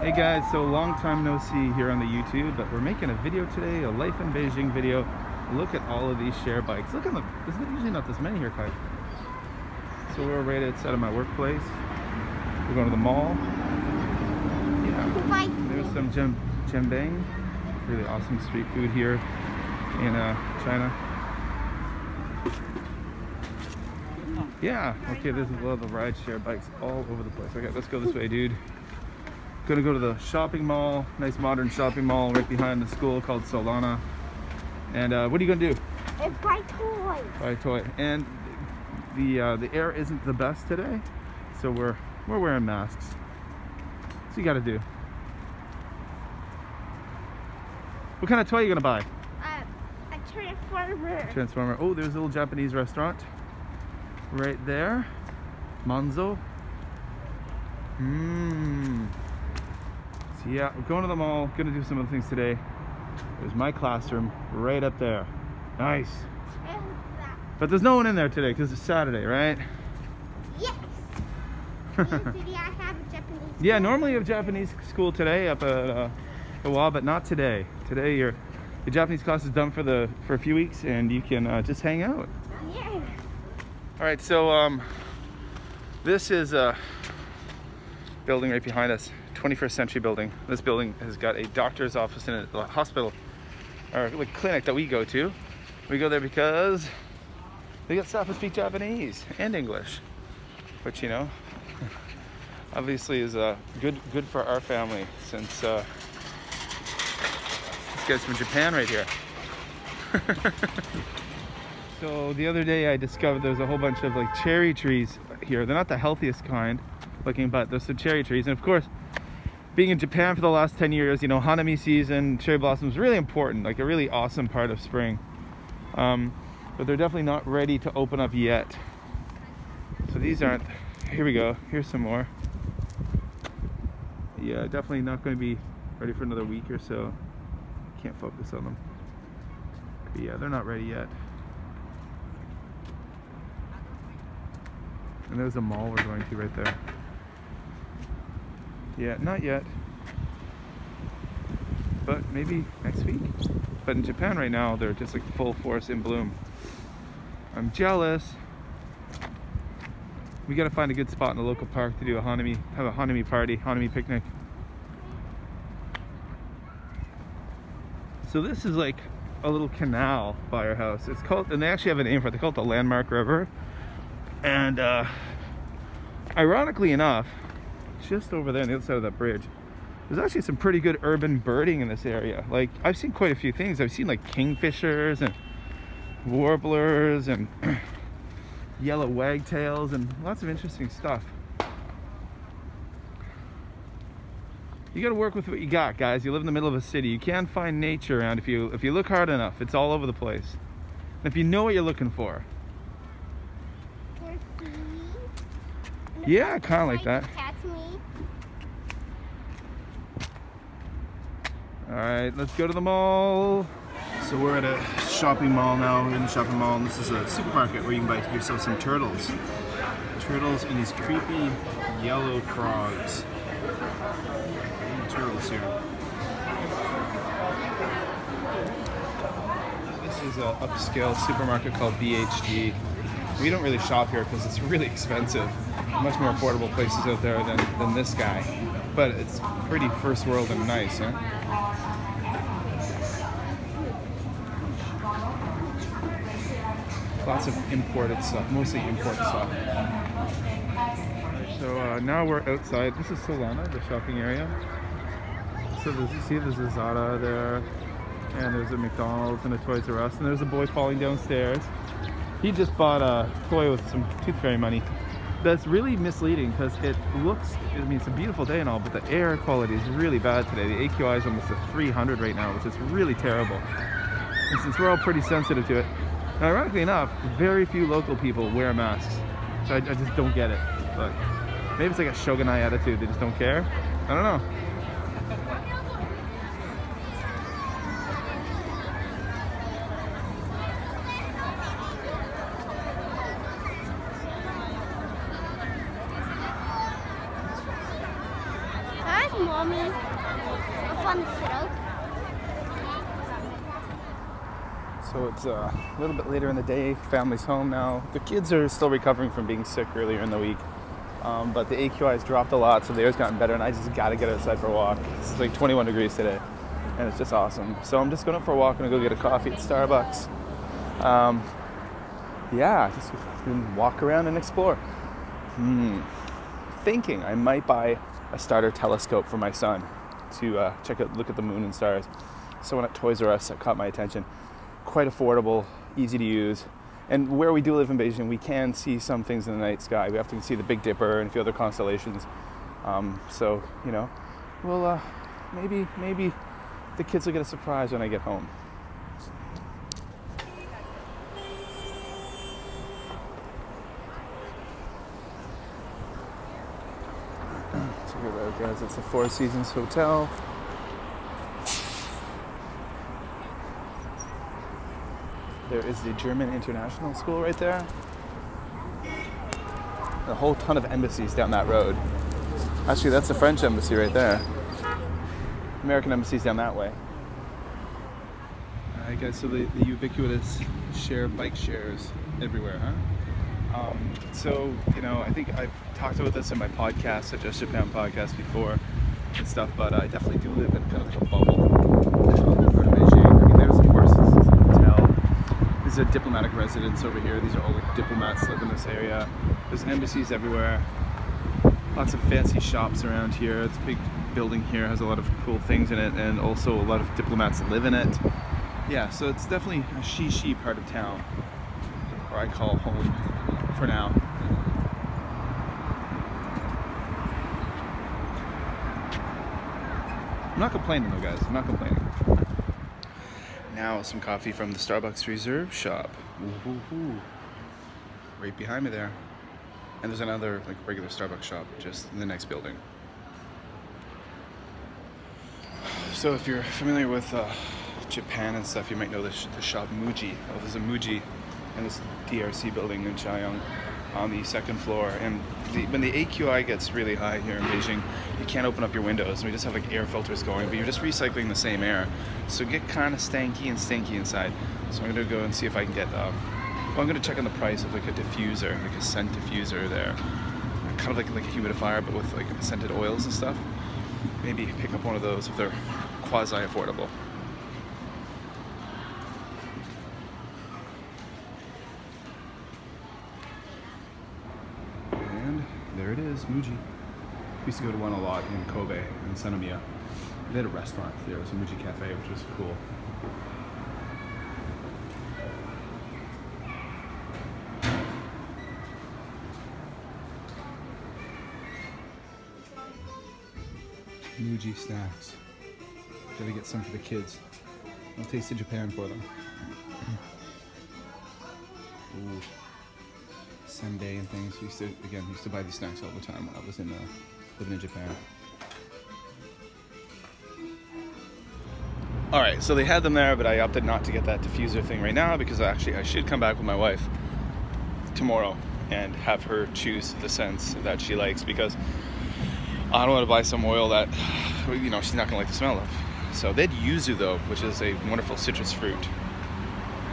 Hey guys, so long time no see here on the YouTube, but we're making a video today, a life in Beijing video. Look at all of these share bikes. Look at them. There's usually not this many here, Kai. So we're right outside of my workplace. We're going to the mall. Yeah. There's some jambang, really awesome street food here in China. Yeah. Okay, there's a lot of ride share bikes all over the place. Okay, let's go this way, dude. Gonna go to the shopping mall, nice modern shopping mall right behind the school called Solana. And what are you gonna do? Buy toys. Buy a toy. And the air isn't the best today, so we're wearing masks. So you gotta do. What kind of toy are you gonna buy? A transformer. Transformer. Oh, there's a little Japanese restaurant right there. Manzo. So yeah, we're going to the mall, gonna do some other things today. There's my classroom right up there. Nice. But there's no one in there today because it's Saturday, right? Yes. Today I have a Japanese school. Yeah, normally you have Japanese school today up at the wall, but not today. Today your Japanese class is done for a few weeks and you can just hang out. Yeah. All right, so this is a building right behind us. 21st century building. This building has got a doctor's office and a hospital or like clinic that we go to. We go there because they got staff who speak Japanese and English, which, you know, obviously is good for our family since this guy's from Japan right here. So the other day I discovered there's a whole bunch of like cherry trees here. They're not the healthiest kind looking, but there's some cherry trees, and of course, being in Japan for the last 10 years, you know, Hanami season, cherry blossoms, really important, like a really awesome part of spring. But they're definitely not ready to open up yet. So these aren't, here we go, here's some more. Yeah, definitely not going to be ready for another week or so. Can't focus on them. But yeah, they're not ready yet. And there's a mall we're going to right there. Yeah, not yet, but maybe next week. But in Japan right now, they're just like full force in bloom. I'm jealous. We gotta find a good spot in the local park to do have a Hanami party, Hanami picnic. So this is like a little canal by our house. It's called, and they actually have a name for it. They call it the Landmark River. And ironically enough, just over there on the other side of that bridge, there's actually some pretty good urban birding in this area. Like, I've seen quite a few things. I've seen like kingfishers and warblers and yellow wagtails and lots of interesting stuff. You got to work with what you got, guys. You live in the middle of a city. You can find nature around if you look hard enough. It's all over the place. And if you know what you're looking for. Yeah, kind of like that. All right, let's go to the mall. So we're at a shopping mall now. We're in the shopping mall, and this is a supermarket where you can buy yourself some turtles. Turtles and these creepy yellow frogs. Turtles here. This is an upscale supermarket called BHG. We don't really shop here because it's really expensive. Much more affordable places out there than this guy. But it's pretty first world and nice, huh? Lots of imported stuff, mostly imported stuff. So now we're outside. This is Solana, the shopping area. So there's a Zara there, and there's a McDonald's and a Toys R Us, and there's a boy falling downstairs. He just bought a toy with some tooth fairy money. That's really misleading because it looks, I mean, it's a beautiful day and all, but the air quality is really bad today. The AQI is almost at 300 right now, which is really terrible. And since we're all pretty sensitive to it, and ironically enough, very few local people wear masks. So I just don't get it. But maybe it's like a shogunai attitude, they just don't care. I don't know. Mom me. Up on the sit out. So it's a little bit later in the day. Family's home now. The kids are still recovering from being sick earlier in the week. But the AQI has dropped a lot, so the air's gotten better, and I just gotta get outside for a walk. It's like 21 degrees today, and it's just awesome. So I'm just going out for a walk and go get a coffee at Starbucks. Yeah, just walk around and explore. Thinking I might buy a starter telescope for my son to look at the moon and stars. Someone at Toys R Us that caught my attention. Quite affordable, easy to use. And where we do live in Beijing, we can see some things in the night sky. We have to see the Big Dipper and a few other constellations. So, you know, well, maybe the kids will get a surprise when I get home. So here we go, guys. It's the Four Seasons Hotel. There is the German International School right there. A whole ton of embassies down that road. Actually, that's the French embassy right there. American embassy's down that way. Alright guys, so the ubiquitous bike shares everywhere, huh? So, you know, I think I've talked about this in my podcast, the Just Japan podcast before and stuff, but I definitely do live in kind of like a bubble. Part of Beijing. I mean, there's of course this hotel. There's a diplomatic residence over here. These are all like diplomats live in this area. There's embassies everywhere. Lots of fancy shops around here. This big building here has a lot of cool things in it, and also a lot of diplomats live in it. Yeah, so it's definitely a she part of town, or I call home for now. I'm not complaining though, guys. I'm not complaining. Now some coffee from the Starbucks Reserve shop. Ooh. Right behind me there. And there's another like regular Starbucks shop just in the next building. So if you're familiar with Japan and stuff, you might know the shop Muji. Oh, there's a Muji in this DRC building in Chaoyang on the second floor. And when the AQI gets really high here in Beijing, you can't open up your windows. And we just have like air filters going, but you're just recycling the same air. So get kind of stanky inside. So I'm gonna go and see if I can get, I'm gonna check on the price of like a diffuser, like a scent diffuser there. Kind of like a humidifier, but with like scented oils and stuff. Maybe pick up one of those if they're quasi-affordable. And there it is, Muji. We used to go to one a lot in Kobe, in Senomiya. They had a restaurant there. It was a Muji cafe, which was cool. Muji snacks. Gotta get some for the kids. I'll taste of Japan for them. Ooh. Sundae and things. We used to buy these snacks all the time when I was living in Japan. Alright, so they had them there, but I opted not to get that diffuser thing right now because I should come back with my wife tomorrow and have her choose the scents that she likes, because I don't want to buy some oil that, you know, she's not going to like the smell of. So they had yuzu though, which is a wonderful citrus fruit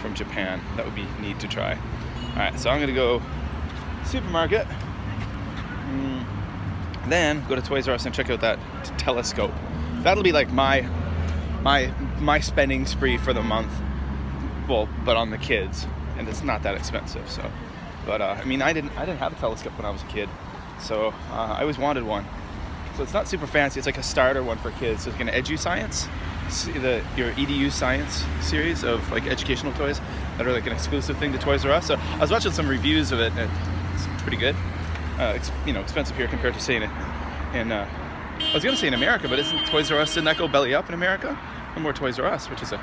from Japan. That would be neat to try. Alright, so I'm going to go supermarket, then go to Toys R Us and check out that telescope. That'll be like my spending spree for the month. Well, but on the kids, and it's not that expensive. So, but I mean, I didn't have a telescope when I was a kid, so I always wanted one. So it's not super fancy. It's like a starter one for kids. So it's like an EduScience, your EDU Science series of like educational toys that are like an exclusive thing to Toys R Us. So I was watching some reviews of it, and it's pretty good. You know, expensive here compared to say in I was gonna say in America, but isn't Toys R Us, didn't that go belly up in America? No more Toys R Us, which is a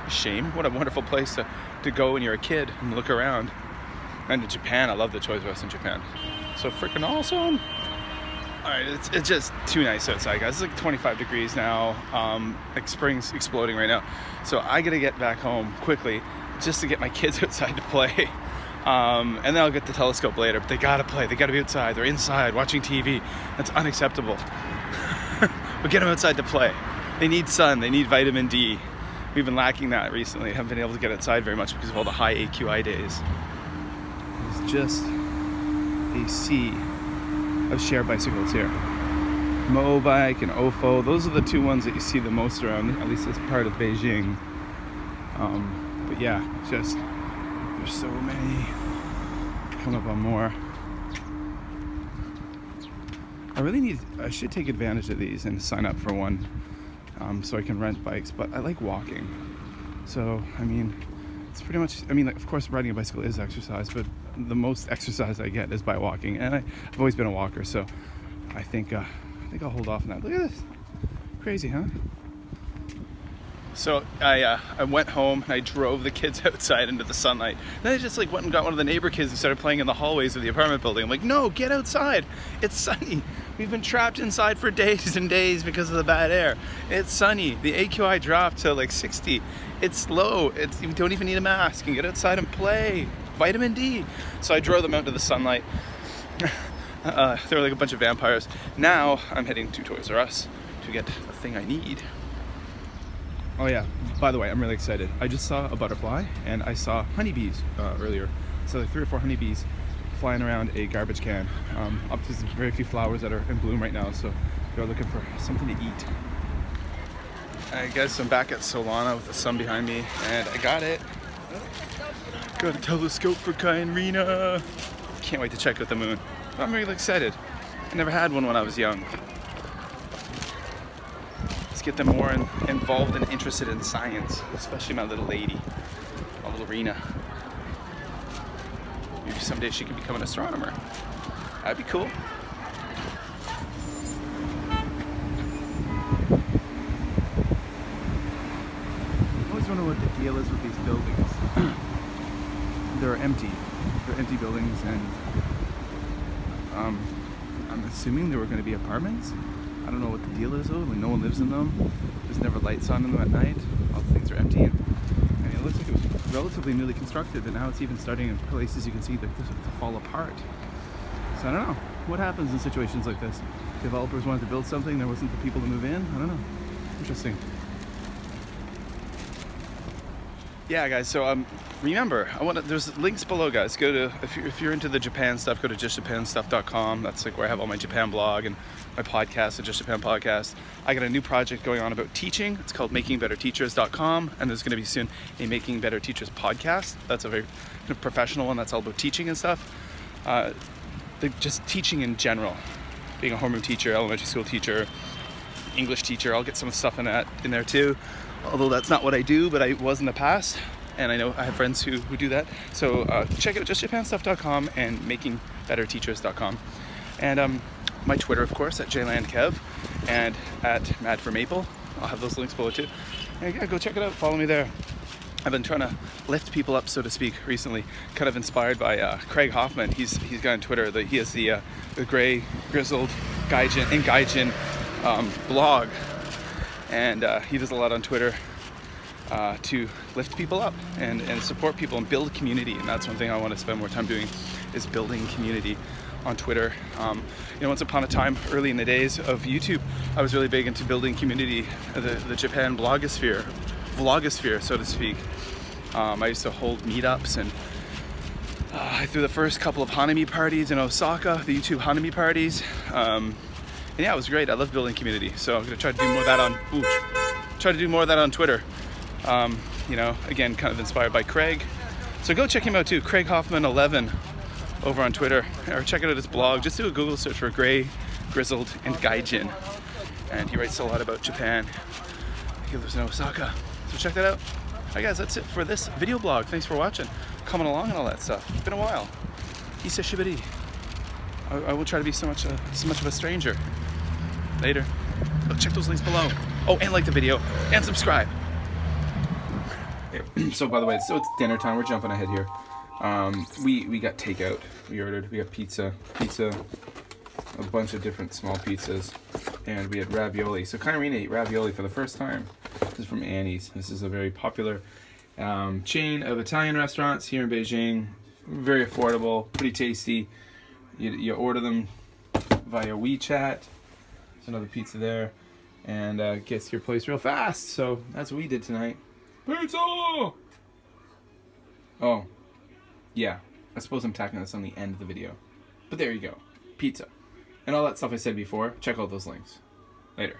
shame. What a wonderful place to go when you're a kid and look around. And in Japan, I love the Toys R Us in Japan. So freaking awesome. Alright, it's just too nice outside, guys. It's like 25 degrees now. Like spring's exploding right now. So I gotta get back home quickly just to get my kids outside to play. And then I'll get the telescope later, but they gotta play. They gotta be outside. They're inside watching TV. That's unacceptable. but get them outside to play. They need sun, they need vitamin D. We've been lacking that recently. Haven't been able to get outside very much because of all the high AQI days. There's just a sea of share bicycles here. Mobike and Ofo, those are the two ones that you see the most around, at least as part of Beijing. But yeah, just there's so many. Come up on more. I should take advantage of these and sign up for one, so I can rent bikes, but I like walking. So, I mean, it's pretty much, I mean, like, of course riding a bicycle is exercise, but the most exercise I get is by walking, and I've always been a walker, so I think I'll hold off on that. Look at this. Crazy, huh? So I went home and I drove the kids outside into the sunlight. Then I just like went and got one of the neighbor kids and started playing in the hallways of the apartment building. I'm like, no, get outside. It's sunny. We've been trapped inside for days and days because of the bad air. It's sunny. The AQI dropped to like 60. It's low. You don't even need a mask. And get outside and play. Vitamin D. So I drove them out to the sunlight. They were like a bunch of vampires. Now I'm heading to Toys R Us to get the thing I need. Oh yeah, by the way, I'm really excited. I just saw a butterfly and I saw honeybees earlier. So like 3 or 4 honeybees flying around a garbage can. Up to very few flowers that are in bloom right now, so they're looking for something to eat. I guess I'm back at Solana with the sun behind me, and I got it. Got a telescope for Kainrina. Can't wait to check out the moon. I'm really excited. I never had one when I was young. Let's get them more involved and interested in science, especially my little lady, my little Rena. Maybe someday she could become an astronomer. That'd be cool. I always wonder what the deal is with these buildings. They're empty. They're empty buildings, and I'm assuming there were going to be apartments. I don't know what the deal is though. Like, no one lives in them. There's never lights on in them at night. All the things are empty, and I mean, it looks like it was relatively newly constructed, and now it's even starting in places you can see like this to fall apart. So I don't know what happens in situations like this. Developers wanted to build something, there wasn't the people to move in. I don't know. Interesting. Yeah, guys. So remember, there's links below, guys. Go to if you're into the Japan stuff, go to justjapanstuff.com. That's like where I have all my Japan blog and my podcast, the Just Japan podcast. I got a new project going on about teaching. It's called makingbetterteachers.com, and there's going to be soon a Making Better Teachers podcast. That's a very kind of professional one. That's all about teaching and stuff. Just teaching in general, being a homeroom teacher, elementary school teacher, English teacher. I'll get some stuff in there too. Although that's not what I do, but I was in the past, and I know I have friends who do that. So check out justjapanstuff.com and makingbetterteachers.com. And my Twitter, of course, at jlandkev, and at madformaple. I'll have those links below too. And yeah, go check it out. Follow me there. I've been trying to lift people up, so to speak, recently. Kind of inspired by Craig Hoffman. He's got on Twitter that he has the Grizzled Gaijin blog. And he does a lot on Twitter to lift people up and support people and build community. And that's one thing I want to spend more time doing, is building community on Twitter. You know, once upon a time, early in the days of YouTube, I was really big into building community, the Japan vlogosphere, so to speak. I used to hold meetups, and I threw the first couple of Hanami parties in Osaka, the YouTube Hanami parties. And yeah, it was great. I love building community, so I'm gonna try to do more of that on Twitter. You know, again, kind of inspired by Craig. So go check him out too, Craig Hoffman 11 over on Twitter, or check out his blog. Just do a Google search for Gray, Grizzled, and Gaijin, and he writes a lot about Japan. He lives in Osaka, so check that out. Alright guys, that's it for this video blog. Thanks for watching, coming along, and all that stuff. It's been a while. Issa shibari. I will try to be so much of a stranger. Later. Go check those links below. Oh, and like the video, and subscribe. So by the way, so it's dinner time. We're jumping ahead here. We got takeout. We got pizza, a bunch of different small pizzas, and we had ravioli. So Kairina ate ravioli for the first time. This is from Annie's. This is a very popular chain of Italian restaurants here in Beijing. Very affordable, pretty tasty. You order them via WeChat. There's another pizza there. and gets to your place real fast. So that's what we did tonight. Pizza! Oh, yeah. I suppose I'm tacking this on the end of the video. But there you go. Pizza. And all that stuff I said before, check out those links. Later.